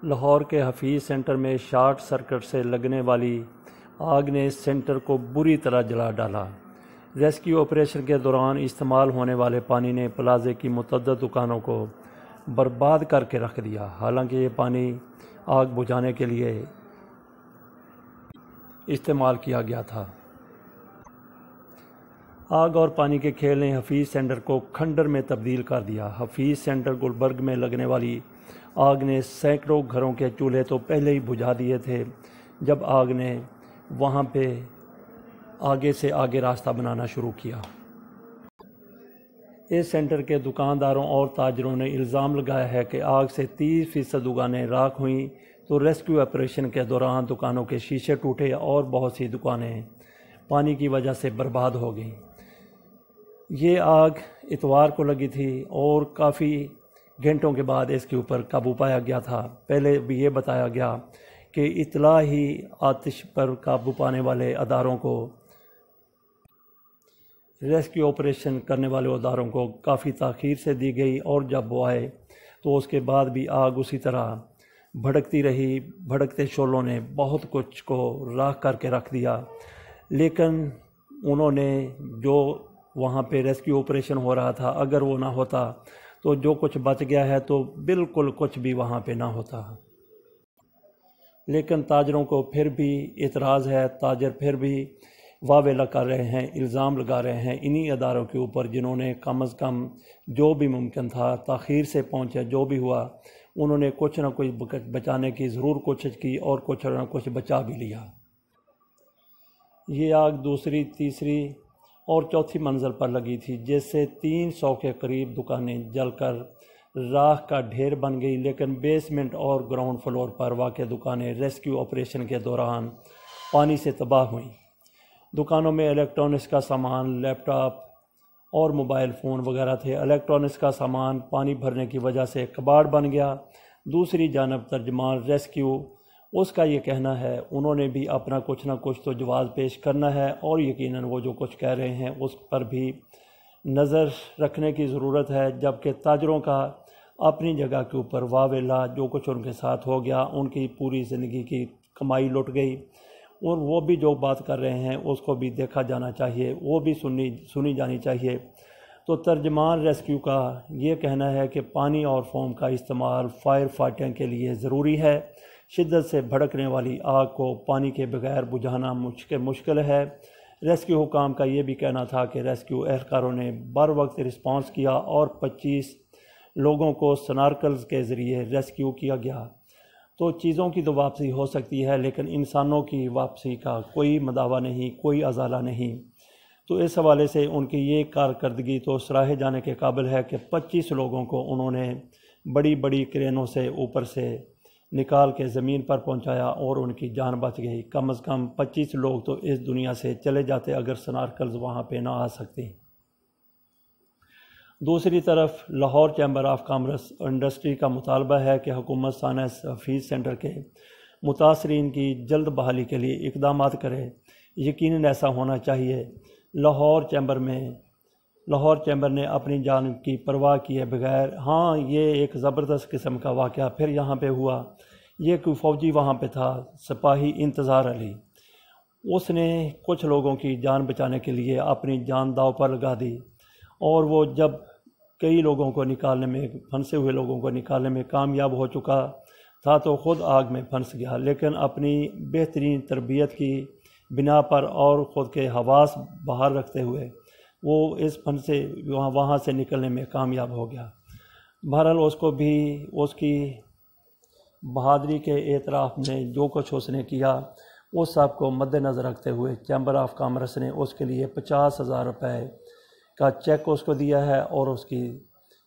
لاہور کے حفیظ سینٹر میں short circuit سے لگنے والی آگ نے سینٹر کو بری طرح جلا ڈالا۔ ریسکیو آپریشن کے دوران استعمال ہونے والے پانی نے پلازے کی متعدد دکانوں کو برباد کر کے رکھ دیا۔ حالانکہ یہ پانی آگ بجھانے کے لیے استعمال کیا گیا تھا۔ آگ اور پانی کے کھیل نے حفیظ سینٹر کو کھنڈر میں تبدیل کر دیا۔ حفیظ سینٹر گلبرگ میں لگنے والی آگ نے سینکڑوں گھروں کے چولہے تو پہلے ہی بجھا دیے تھے جب آگ نے وہاں پہ آگے سے آگے راستہ بنانا شروع کیا۔ اس سینٹر کے دکانداروں اور تاجروں نے الزام لگایا ہے کہ آگ سے 30% دکانیں راکھ ہوئیں تو ریسکیو آپریشن کے دوران دکانوں کے شیشے ٹوٹے اور بہت سی دکانیں پانی کی وجہ سے برباد ہو گئیں۔ یہ آگ اتوار کو لگی تھی اور کافی گھنٹوں کے بعد اس کے اوپر قابو پایا گیا تھا۔ پہلے بھی یہ بتایا گیا کہ اطلاع ہی آتش پر قابو پانے والے اداروں کو ریسکیو آپریشن کرنے والے اداروں کو کافی تاخیر سے دی گئی، اور جب وہ آئے تو اس کے بعد بھی آگ اسی طرح بھڑکتی رہی۔ بھڑکتے شعلوں نے بہت کچھ کو راکھ کر کے رکھ دیا، لیکن انہوں نے جو وہاں پہ ریسکیو آپریشن ہو رہا تھا، اگر وہ نہ ہوتا تو جو کچھ بچ گیا ہے تو بالکل کچھ بھی وہاں پہ نہ ہوتا۔ لیکن تاجروں کو پھر بھی اعتراض ہے، تاجر پھر بھی واویلا کر رہے ہیں، الزام لگا رہے ہیں انہی اداروں کے اوپر جنہوں نے کم از کم جو بھی ممکن تھا تاخیر سے پہنچے، جو بھی ہوا انہوں نے کچھ نہ کچھ بچانے کی ضرور کوشش کی اور کچھ نہ کچھ بچا بھی لیا۔ یہ آگ دوسری، تیسری اور چوتھی منزل پر لگی تھی، جس سے 300 کے قریب دکانیں جل کر راکھ کا ڈھیر بن گئی، لیکن بیسمنٹ اور گراؤنڈ فلور پر واقع دکانیں ریسکیو آپریشن کے دوران پانی سے تباہ ہوئیں۔ دکانوں میں الیکٹرانکس کا سامان، لیپ ٹاپ اور موبائل فون وغیرہ تھے۔ الیکٹرانکس کا سامان پانی بھرنے کی وجہ سے کباڑ بن گیا۔ دوسری جانب ترجمان ریسکیو، اس کا یہ کہنا ہے انہوں نے بھی اپنا کچھ نہ کچھ تو جواز پیش کرنا ہے، اور یقیناً وہ جو کچھ کہہ رہے ہیں اس پر بھی نظر رکھنے کی ضرورت ہے، جبکہ تاجروں کا اپنی جگہ کے اوپر واویلا، جو کچھ ان کے ساتھ ہو گیا، ان کی پوری زندگی کی کمائی لٹ گئی، اور وہ بھی جو بات کر رہے ہیں اس کو بھی دیکھا جانا چاہیے، وہ بھی سنی جانی چاہیے۔ تو ترجمان ریسکیو کا یہ کہنا ہے کہ پانی اور فوم کا استعمال فائر فائٹنگ کے لیے ضروری ہے۔ شدت سے بھڑکنے والی آگ کو پانی کے بغیر بجھانا مشکل ہے۔ ریسکیو حکام کا یہ بھی کہنا تھا کہ ریسکیو اہلکاروں نے بر وقت رسپانس کیا اور 25 لوگوں کو سنارکلز کے ذریعے ریسکیو کیا گیا۔ تو چیزوں کی تو واپسی ہو سکتی ہے، لیکن انسانوں کی واپسی کا کوئی مداوع نہیں، کوئی ازالہ نہیں۔ تو اس حوالے سے ان کی یہ کارکردگی تو سراہے جانے کے قابل ہے کہ 25 لوگوں کو انہوں نے بڑی بڑی کرینوں سے اوپر سے نکال کے زمین پر پہنچایا اور ان کی جان بچ گئی۔ کم از کم 25 لوگ تو اس دنیا سے چلے جاتے اگر سنارکلز وہاں پہ نہ آ سکتے۔ دوسری طرف Lahore chamber of commerce industry کا مطالبہ ہے کہ حکومت سائنس حفیظ سینٹر کے متاثرین کی جلد بحالی کے لیے اقدامات کرے۔ یقیناً ایسا ہونا چاہیے۔ لاہور چیمبر نے اپنی جان کی پرواہ کیے بغیر، ہاں یہ ایک زبردست قسم کا واقعہ پھر یہاں پہ ہوا۔ یہ کوئی فوجی وہاں پہ تھا، سپاہی انتظار علی، اس نے کچھ لوگوں کی جان بچانے کے لیے اپنی جان داؤ پر لگا دی، اور وہ جب کئی لوگوں کو نکالنے میں، پھنسے ہوئے لوگوں کو نکالنے میں کامیاب ہو چکا تھا تو خود آگ میں پھنس گیا، لیکن اپنی بہترین تربیت کی بنا پر اور خود کے حواس باہر رکھتے ہوئے وہ اس پھنسے وہاں سے نکلنے میں کامیاب ہو گیا۔ بہرحال اس کو بھی اس کی بہادری کے اعتراف میں جو کچھ اس نے کیا، اس سب کو مد نظر رکھتے ہوئے چیمبر آف کامرس نے اس کے لیے 50,000 روپے کا چیک اس کو دیا ہے، اور اس کی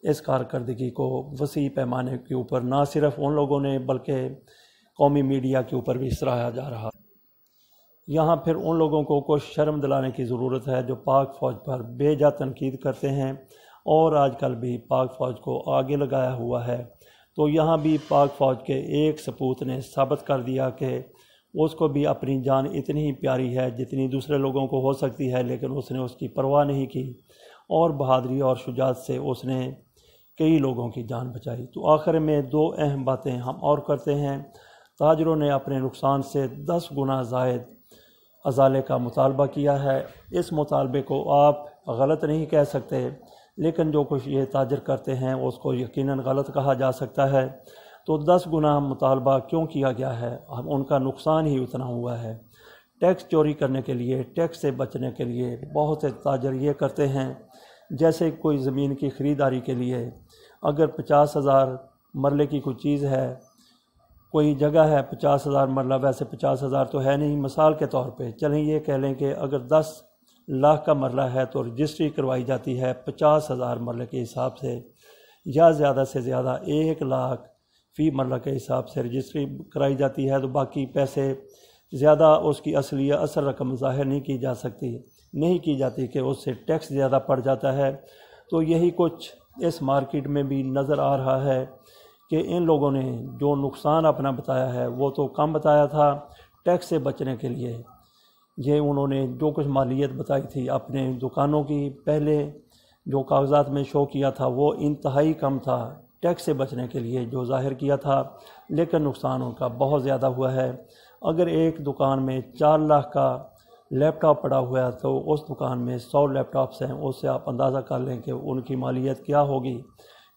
اس کارکردگی کو وسیع پیمانے کے اوپر نہ صرف ان لوگوں نے بلکہ قومی میڈیا کے اوپر بھی سراہا جا رہا۔ یہاں پھر ان لوگوں کو کچھ شرم دلانے کی ضرورت ہے جو پاک فوج پر بے جا تنقید کرتے ہیں اور آج کل بھی پاک فوج کو آگے لگایا ہوا ہے۔ تو یہاں بھی پاک فوج کے ایک سپوت نے ثابت کر دیا کہ اس کو بھی اپنی جان اتنی ہی پیاری ہے جتنی دوسرے لوگوں کو ہو سکتی ہے، لیکن اس نے اس کی پرواہ نہیں کی، اور بہادری اور شجاعت سے اس نے کئی لوگوں کی جان بچائی۔ تو آخر میں 2 اہم باتیں ہم اور کرتے ہیں۔ تاجروں نے اپنے نقصان سے 10 گنا زائد ازالے کا مطالبہ کیا ہے۔ اس مطالبے کو آپ غلط نہیں کہہ سکتے، لیکن جو کچھ یہ تاجر کرتے ہیں اس کو یقیناً غلط کہا جا سکتا ہے۔ تو 10 گنا مطالبہ کیوں کیا گیا ہے؟ اب ان کا نقصان ہی اتنا ہوا ہے۔ ٹیکس چوری کرنے کے لیے، ٹیکس سے بچنے کے لیے بہت سے تاجر یہ کرتے ہیں، جیسے کوئی زمین کی خریداری کے لیے اگر 50,000 مرلے کی کوئی چیز ہے، کوئی جگہ ہے 50,000 مرلہ، ویسے 50,000 تو ہے نہیں، مثال کے طور پہ چلیں یہ کہہ لیں کہ اگر 10 لاکھ کا مرلہ ہے تو رجسٹری کروائی جاتی ہے 50,000 مرلے کے حساب سے، یا زیادہ سے زیادہ 1 لاکھ فی مرلہ کے حساب سے رجسٹری کرائی جاتی ہے، تو باقی پیسے زیادہ اس کی اصل رقم ظاہر نہیں کی جاتی کہ اس سے ٹیکس زیادہ پڑ جاتا ہے۔ تو یہی کچھ اس مارکیٹ میں بھی نظر آ رہا ہے کہ ان لوگوں نے جو نقصان اپنا بتایا ہے وہ تو کم بتایا تھا، ٹیکس سے بچنے کے لیے یہ انہوں نے جو کچھ مالیت بتائی تھی اپنے دکانوں کی، پہلے جو کاغذات میں شو کیا تھا وہ انتہائی کم تھا ٹیکس سے بچنے کے لیے جو ظاہر کیا تھا، لیکن نقصان ان کا بہت زیادہ ہوا ہے۔ اگر ایک دکان میں 4 لاکھ کا لیپ ٹاپ پڑا ہوا ہے تو اس دکان میں 100 لیپ ٹاپس ہیں، اس سے آپ اندازہ کر لیں کہ ان کی مالیت کیا ہوگی۔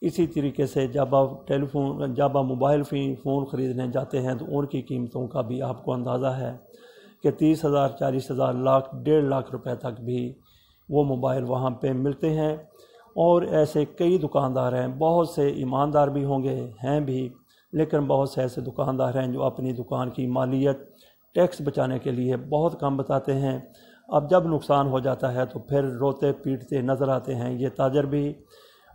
اسی طریقے سے جب آپ موبائل فون خریدنے جاتے ہیں تو ان کی قیمتوں کا بھی آپ کو اندازہ ہے کہ 30,000 40,000 لاکھ 1.5 لاکھ روپے تک بھی وہ موبائل وہاں پہ ملتے ہیں۔ اور ایسے کئی دکاندار ہیں، بہت سے ایماندار بھی ہوں گے، ہیں بھی، لیکن بہت سے ایسے دکاندار ہیں جو اپنی دکان کی مالیت ٹیکس بچانے کے لیے بہت کم بتاتے ہیں۔ اب جب نقصان ہو جاتا ہے تو پھر روتے پیٹتے نظر آتے ہیں یہ تاجر بھی۔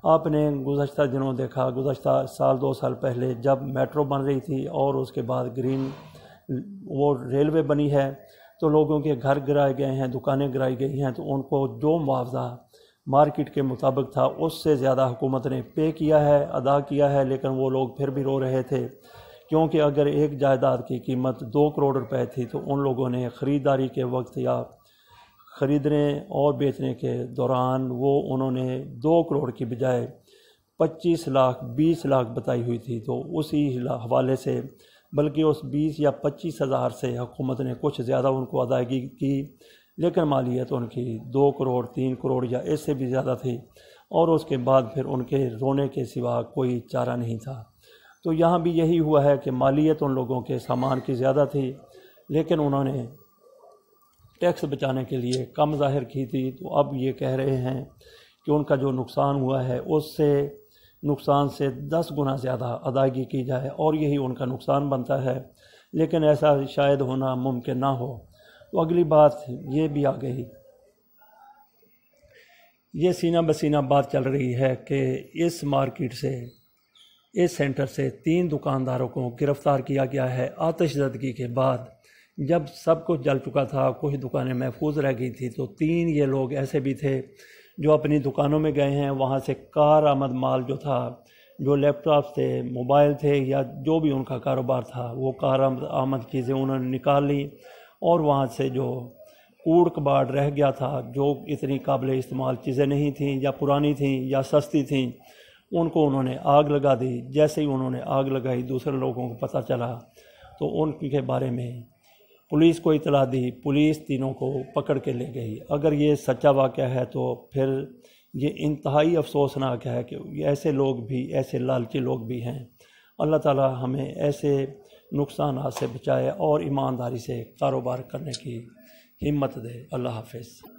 آپ نے گزشتہ دنوں دیکھا، گزشتہ سال 2 سال پہلے جب میٹرو بن رہی تھی اور اس کے بعد وہ ریلوے بنی ہے تو لوگوں کے گھر گرائے گئے ہیں، دکانیں گرائی گئی ہیں، تو ان کو جو معاوضہ مارکیٹ کے مطابق تھا اس سے زیادہ حکومت نے پے کیا ہے، ادا کیا ہے، لیکن وہ لوگ پھر بھی رو رہے تھے، کیونکہ اگر ایک جائیداد کی قیمت 2 کروڑ روپے تھی تو ان لوگوں نے خریداری کے وقت یا خریدنے اور بیچنے کے دوران انہوں نے 2 کروڑ کی بجائے 25 لاکھ 20 لاکھ بتائی ہوئی تھی۔ تو اسی حوالے سے بلکہ اس 20 یا 25 ہزار سے حکومت نے کچھ زیادہ ان کو ادائیگی کی، لیکن مالیت ان کی 2 کروڑ 3 کروڑ یا اس سے بھی زیادہ تھی، اور اس کے بعد پھر ان کے رونے کے سوا کوئی چارہ نہیں تھا۔ تو یہاں بھی یہی ہوا ہے کہ مالیت ان لوگوں کے سامان کی زیادہ تھی، لیکن انہوں نے ٹیکس بچانے کے لیے کم ظاہر کی تھی۔ تو اب یہ کہہ رہے ہیں کہ ان کا جو نقصان ہوا ہے اس سے نقصان سے 10 گنا زیادہ ادائیگی کی جائے، اور یہی ان کا نقصان بنتا ہے، لیکن ایسا شاید ہونا ممکن نہ ہو۔ تو اگلی بات یہ بھی آ گئی، یہ سینہ بسینہ بات چل رہی ہے کہ اس مارکیٹ سے، اس سینٹر سے 3 دکانداروں کو گرفتار کیا گیا ہے آتش زدگی کے بعد۔ جب سب کچھ جل چکا تھا، کچھ دکانیں محفوظ رہ گئی تھی، تو 3 یہ لوگ ایسے بھی تھے جو اپنی دکانوں میں گئے ہیں، وہاں سے کار آمد مال جو تھا، جو لیپ ٹاپ تھے، موبائل تھے، یا جو بھی ان کا کاروبار تھا، وہ کار آمد چیزیں انہوں نے نکال لی، اور وہاں سے جو کوڑ کباڑ رہ گیا تھا، جو اتنی قابل استعمال چیزیں نہیں تھیں یا پرانی تھیں یا سستی تھیں، ان کو انہوں نے آگ لگا دی۔ جیسے ہی انہوں نے آگ لگائی، دوسرے لوگوں کو پتہ چلا تو ان کے بارے میں پولیس کو اطلاع دی، پولیس تینوں کو پکڑ کے لے گئی۔ اگر یہ سچا واقعہ ہے تو پھر یہ انتہائی افسوسناک ہے کہ ایسے لوگ بھی، ایسے لالچی لوگ بھی ہیں۔ اللہ تعالی ہمیں ایسے نقصانات سے بچائے اور ایمانداری سے کاروبار کرنے کی ہمت دے۔ اللہ حافظ۔